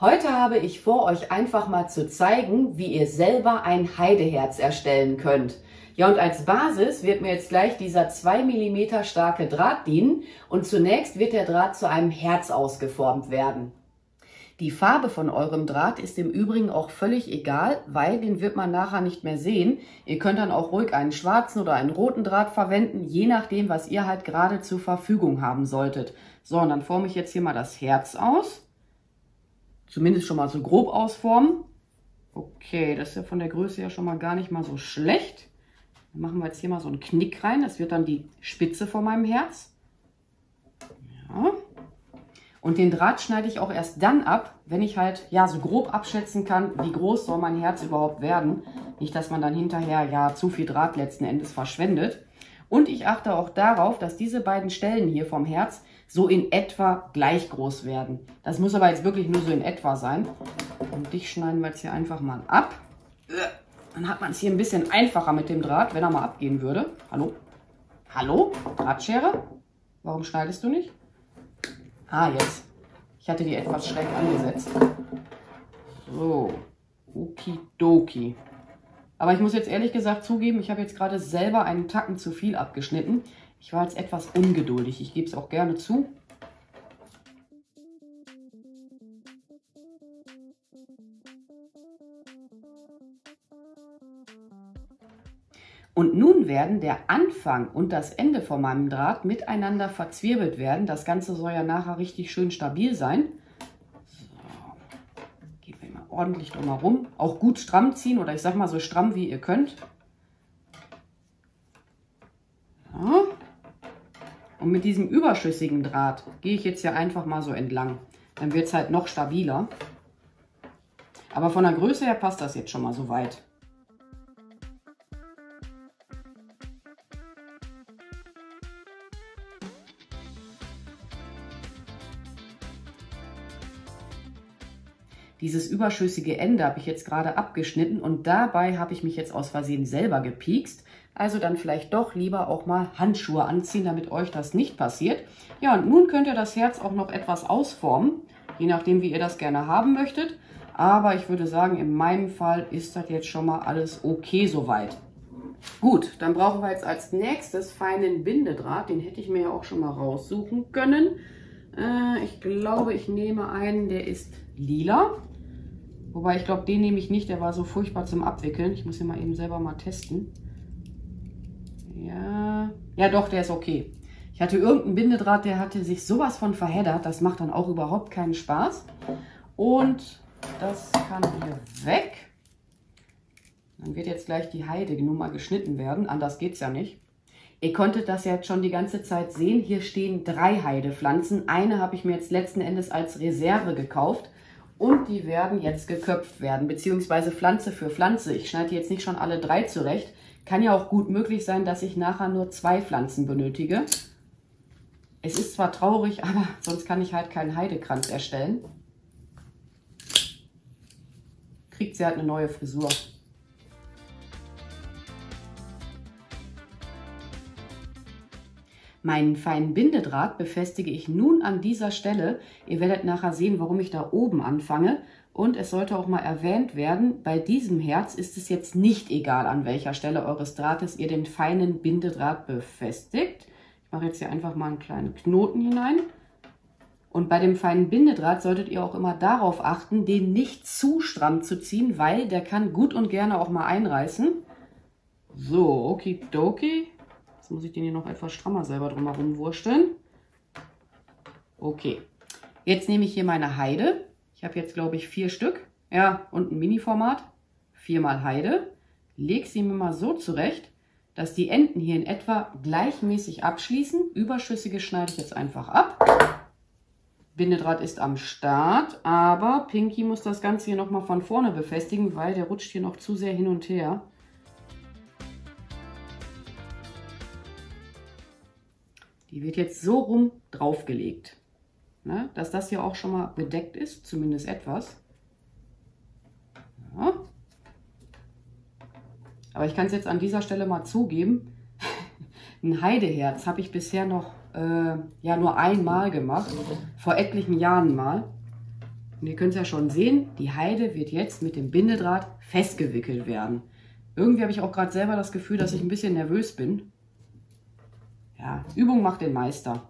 Heute habe ich vor, euch einfach mal zu zeigen, wie ihr selber ein Heideherz erstellen könnt. Ja, und als Basis wird mir jetzt gleich dieser 2 mm starke Draht dienen und zunächst wird der Draht zu einem Herz ausgeformt werden. Die Farbe von eurem Draht ist im Übrigen auch völlig egal, weil den wird man nachher nicht mehr sehen. Ihr könnt dann auch ruhig einen schwarzen oder einen roten Draht verwenden, je nachdem, was ihr halt gerade zur Verfügung haben solltet. So, und dann forme ich jetzt hier mal das Herz aus. Zumindest schon mal so grob ausformen. Okay, das ist ja von der Größe ja schon mal gar nicht mal so schlecht. Dann machen wir jetzt hier mal so einen Knick rein. Das wird dann die Spitze von meinem Herz. Ja. Und den Draht schneide ich auch erst dann ab, wenn ich halt ja so grob abschätzen kann, wie groß soll mein Herz überhaupt werden. Nicht, dass man dann hinterher ja zu viel Draht letzten Endes verschwendet. Und ich achte auch darauf, dass diese beiden Stellen hier vom Herz so in etwa gleich groß werden. Das muss aber jetzt wirklich nur so in etwa sein. Und dich schneiden wir jetzt hier einfach mal ab. Dann hat man es hier ein bisschen einfacher mit dem Draht, wenn er mal abgehen würde. Hallo? Hallo? Drahtschere? Warum schneidest du nicht? Ah, jetzt. Ich hatte die etwas schräg angesetzt. So. Okidoki. Aber ich muss jetzt ehrlich gesagt zugeben, ich habe jetzt gerade selber einen Tacken zu viel abgeschnitten. Ich war jetzt etwas ungeduldig. Ich gebe es auch gerne zu. Und nun werden der Anfang und das Ende von meinem Draht miteinander verzwirbelt werden. Das Ganze soll ja nachher richtig schön stabil sein. So. Gehen wir mal ordentlich drumherum. Auch gut stramm ziehen oder ich sag mal so stramm wie ihr könnt. Ja. Und mit diesem überschüssigen Draht gehe ich jetzt hier einfach mal so entlang. Dann wird es halt noch stabiler. Aber von der Größe her passt das jetzt schon mal so weit. Dieses überschüssige Ende habe ich jetzt gerade abgeschnitten und dabei habe ich mich jetzt aus Versehen selber gepiekst. Also dann vielleicht doch lieber auch mal Handschuhe anziehen, damit euch das nicht passiert. Ja, und nun könnt ihr das Herz auch noch etwas ausformen, je nachdem, wie ihr das gerne haben möchtet. Aber ich würde sagen, in meinem Fall ist das jetzt schon mal alles okay soweit. Gut, dann brauchen wir jetzt als nächstes feinen Bindedraht. Den hätte ich mir ja auch schon mal raussuchen können. Ich glaube, ich nehme einen, der ist lila. Wobei ich glaube, den nehme ich nicht, der war so furchtbar zum Abwickeln. Ich muss ihn mal eben selber mal testen. Ja, doch, der ist okay. Ich hatte irgendeinen Bindedraht, der hatte sich sowas von verheddert. Das macht dann auch überhaupt keinen Spaß. Und das kann hier weg. Dann wird jetzt gleich die Heidenummer geschnitten werden. Anders geht es ja nicht. Ihr konntet das ja jetzt schon die ganze Zeit sehen. Hier stehen 3 Heidepflanzen. Eine habe ich mir jetzt letzten Endes als Reserve gekauft. Und die werden jetzt geköpft werden, beziehungsweise Pflanze für Pflanze. Ich schneide jetzt nicht schon alle 3 zurecht. Kann ja auch gut möglich sein, dass ich nachher nur 2 Pflanzen benötige. Es ist zwar traurig, aber sonst kann ich halt keinen Heidekranz erstellen. Kriegt sie halt eine neue Frisur. Meinen feinen Bindedraht befestige ich nun an dieser Stelle. Ihr werdet nachher sehen, warum ich da oben anfange. Und es sollte auch mal erwähnt werden, bei diesem Herz ist es jetzt nicht egal, an welcher Stelle eures Drahtes ihr den feinen Bindedraht befestigt. Ich mache jetzt hier einfach mal einen kleinen Knoten hinein. Und bei dem feinen Bindedraht solltet ihr auch immer darauf achten, den nicht zu stramm zu ziehen, weil der kann gut und gerne auch mal einreißen. So, okidoki. Jetzt muss ich den hier noch etwas strammer selber drumherum wursteln. Okay, jetzt nehme ich hier meine Heide. Ich habe jetzt, glaube ich, 4 Stück. Ja, und ein Mini-Format. 4 mal Heide. Lege sie mir mal so zurecht, dass die Enden hier in etwa gleichmäßig abschließen. Überschüssige schneide ich jetzt einfach ab. Bindedraht ist am Start, aber Pinky muss das Ganze hier nochmal von vorne befestigen, weil der rutscht hier noch zu sehr hin und her. Die wird jetzt so rum draufgelegt, ne, dass das hier auch schon mal bedeckt ist, zumindest etwas. Ja. Aber ich kann es jetzt an dieser Stelle mal zugeben, ein Heideherz habe ich bisher noch ja, nur einmal gemacht, vor etlichen Jahren mal. Und ihr könnt es ja schon sehen, die Heide wird jetzt mit dem Bindedraht festgewickelt werden. Irgendwie habe ich auch gerade selber das Gefühl, dass ich ein bisschen nervös bin. Ja, Übung macht den Meister.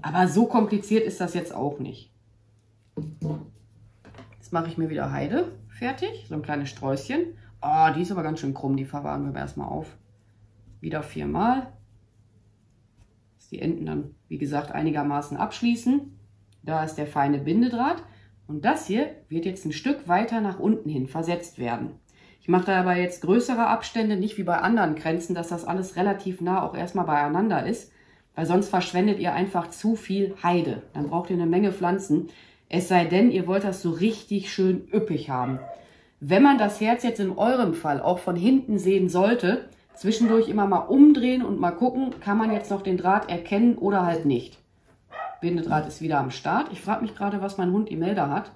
Aber so kompliziert ist das jetzt auch nicht. Jetzt mache ich mir wieder Heide fertig, so ein kleines Sträußchen. Oh, die ist aber ganz schön krumm, die verwahren wir aber erstmal auf. Wieder 4-mal. Dass die Enden dann, wie gesagt, einigermaßen abschließen. Da ist der feine Bindedraht. Und das hier wird jetzt ein Stück weiter nach unten hin versetzt werden. Ich mache da aber jetzt größere Abstände, nicht wie bei anderen Kränzen, dass das alles relativ nah auch erstmal beieinander ist. Weil sonst verschwendet ihr einfach zu viel Heide. Dann braucht ihr eine Menge Pflanzen. Es sei denn, ihr wollt das so richtig schön üppig haben. Wenn man das Herz jetzt in eurem Fall auch von hinten sehen sollte, zwischendurch immer mal umdrehen und mal gucken, kann man jetzt noch den Draht erkennen oder halt nicht. Bindedraht ist wieder am Start. Ich frage mich gerade, was mein Hund Imelda hat.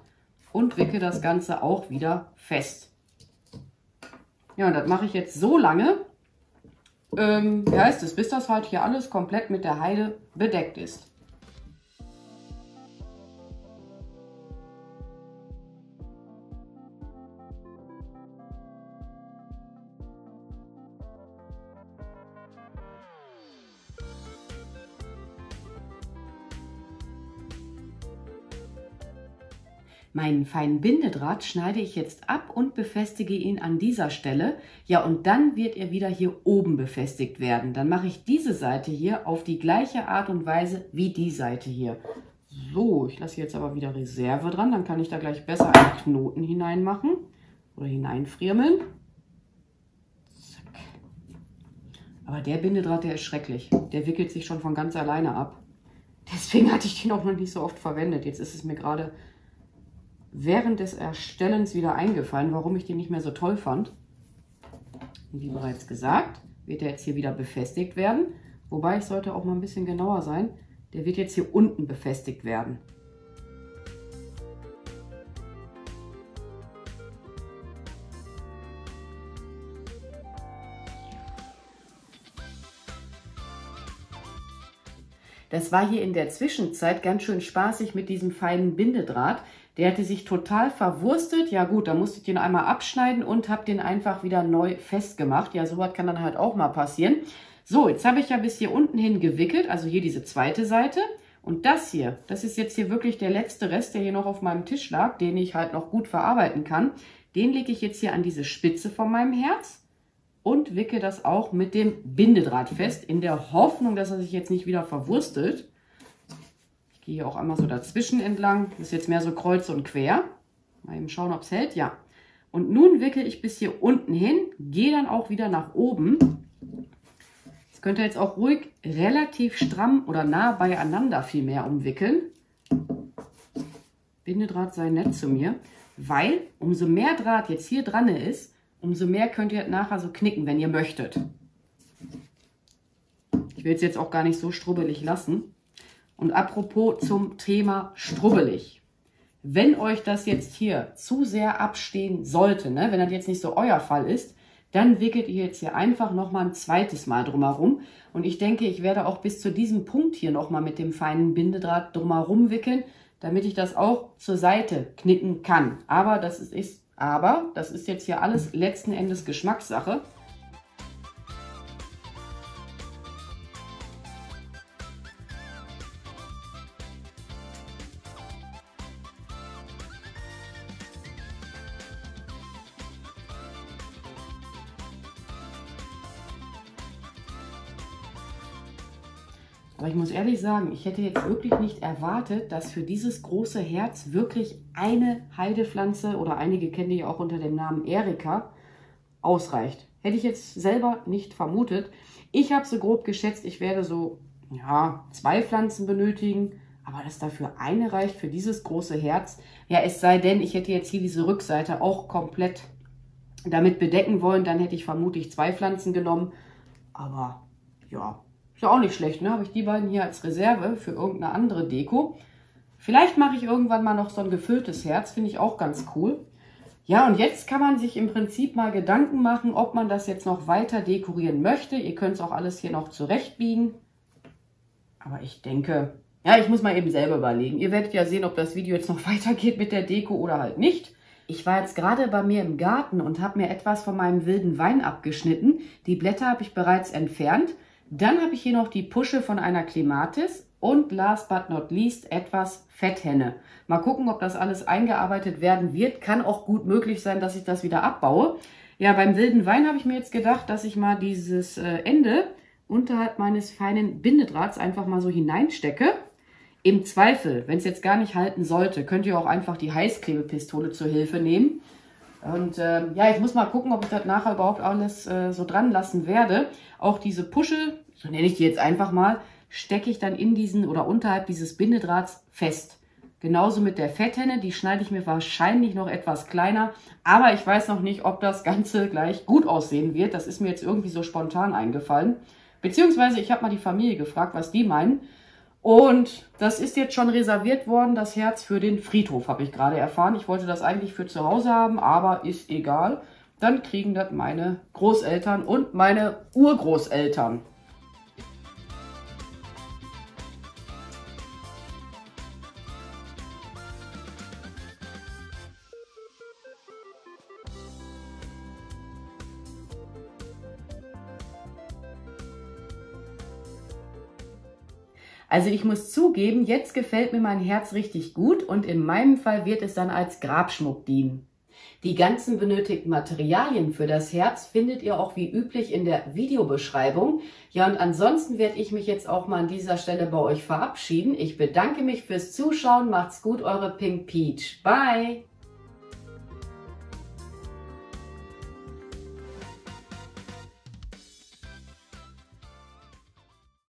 Und wickel das Ganze auch wieder fest. Ja, und das mache ich jetzt so lange, wie heißt es, bis das halt hier alles komplett mit der Heide bedeckt ist. Meinen feinen Bindedraht schneide ich jetzt ab und befestige ihn an dieser Stelle. Ja, und dann wird er wieder hier oben befestigt werden. Dann mache ich diese Seite hier auf die gleiche Art und Weise wie die Seite hier. So, ich lasse jetzt aber wieder Reserve dran. Dann kann ich da gleich besser einen Knoten hineinmachen oder hineinfriemeln. Zack. Aber der Bindedraht, der ist schrecklich. Der wickelt sich schon von ganz alleine ab. Deswegen hatte ich den auch noch nicht so oft verwendet. Jetzt ist es mir gerade während des Erstellens wieder eingefallen, warum ich den nicht mehr so toll fand. Und wie bereits gesagt, wird er jetzt hier wieder befestigt werden. Wobei, ich sollte auch mal ein bisschen genauer sein. Der wird jetzt hier unten befestigt werden. Das war hier in der Zwischenzeit ganz schön spaßig mit diesem feinen Bindedraht. Der hatte sich total verwurstet. Ja gut, da musste ich den einmal abschneiden und habe den einfach wieder neu festgemacht. Ja, sowas kann dann halt auch mal passieren. So, jetzt habe ich ja bis hier unten hin gewickelt, also hier diese zweite Seite. Und das hier, das ist jetzt hier wirklich der letzte Rest, der hier noch auf meinem Tisch lag, den ich halt noch gut verarbeiten kann. Den lege ich jetzt hier an diese Spitze von meinem Herz und wickel das auch mit dem Bindedraht fest, in der Hoffnung, dass er sich jetzt nicht wieder verwurstet. Ich gehe hier auch einmal so dazwischen entlang. Das ist jetzt mehr so kreuz und quer. Mal eben schauen, ob es hält. Ja. Und nun wickel ich bis hier unten hin, gehe dann auch wieder nach oben. Das könnt ihr jetzt auch ruhig relativ stramm oder nah beieinander vielmehr umwickeln. Bindedraht sei nett zu mir, weil umso mehr Draht jetzt hier dran ist, umso mehr könnt ihr nachher so knicken, wenn ihr möchtet. Ich will es jetzt auch gar nicht so strubbelig lassen. Und apropos zum Thema strubbelig. Wenn euch das jetzt hier zu sehr abstehen sollte, ne, wenn das jetzt nicht so euer Fall ist, dann wickelt ihr jetzt hier einfach nochmal ein zweites Mal drumherum. Und ich denke, ich werde auch bis zu diesem Punkt hier nochmal mit dem feinen Bindedraht drumherum wickeln, damit ich das auch zur Seite knicken kann. Aber das ist jetzt hier alles letzten Endes Geschmackssache. Aber ich muss ehrlich sagen, ich hätte jetzt wirklich nicht erwartet, dass für dieses große Herz wirklich eine Heidepflanze oder einige kennen die auch unter dem Namen Erika ausreicht. Hätte ich jetzt selber nicht vermutet. Ich habe so grob geschätzt, ich werde so 2 Pflanzen benötigen, aber dass dafür eine reicht für dieses große Herz. Ja, es sei denn, ich hätte jetzt hier diese Rückseite auch komplett damit bedecken wollen, dann hätte ich vermutlich 2 Pflanzen genommen. Aber ja, ist ja auch nicht schlecht, ne? Habe ich die beiden hier als Reserve für irgendeine andere Deko. Vielleicht mache ich irgendwann mal noch so ein gefülltes Herz, finde ich auch ganz cool. Ja, und jetzt kann man sich im Prinzip mal Gedanken machen, ob man das jetzt noch weiter dekorieren möchte. Ihr könnt es auch alles hier noch zurechtbiegen. Aber ich denke, Ja, ich muss mal eben selber überlegen. Ihr werdet ja sehen, ob das Video jetzt noch weitergeht mit der Deko oder halt nicht. Ich war jetzt gerade bei mir im Garten und habe mir etwas von meinem wilden Wein abgeschnitten. Die Blätter habe ich bereits entfernt. Dann habe ich hier noch die Pusche von einer Clematis und last but not least etwas Fetthenne. Mal gucken, ob das alles eingearbeitet werden wird. Kann auch gut möglich sein, dass ich das wieder abbaue. Ja, beim wilden Wein habe ich mir jetzt gedacht, dass ich mal dieses Ende unterhalb meines feinen Bindedrahts einfach mal so hineinstecke. Im Zweifel, wenn es jetzt gar nicht halten sollte, könnt ihr auch einfach die Heißklebepistole zur Hilfe nehmen. Und ja, ich muss mal gucken, ob ich das nachher überhaupt alles so dran lassen werde. Auch diese Pusche, so nenne ich die jetzt einfach mal, stecke ich dann in diesen oder unterhalb dieses Bindedrahts fest. Genauso mit der Fetthenne, die schneide ich mir wahrscheinlich noch etwas kleiner. Aber ich weiß noch nicht, ob das Ganze gleich gut aussehen wird. Das ist mir jetzt irgendwie so spontan eingefallen. Beziehungsweise ich habe mal die Familie gefragt, was die meinen. Und das ist jetzt schon reserviert worden, das Herz für den Friedhof, habe ich gerade erfahren. Ich wollte das eigentlich für zu Hause haben, aber ist egal. Dann kriegen das meine Großeltern und meine Urgroßeltern. Also ich muss zugeben, jetzt gefällt mir mein Herz richtig gut und in meinem Fall wird es dann als Grabschmuck dienen. Die ganzen benötigten Materialien für das Herz findet ihr auch wie üblich in der Videobeschreibung. Ja, und ansonsten werde ich mich jetzt auch mal an dieser Stelle bei euch verabschieden. Ich bedanke mich fürs Zuschauen. Macht's gut, eure Pink Peach. Bye!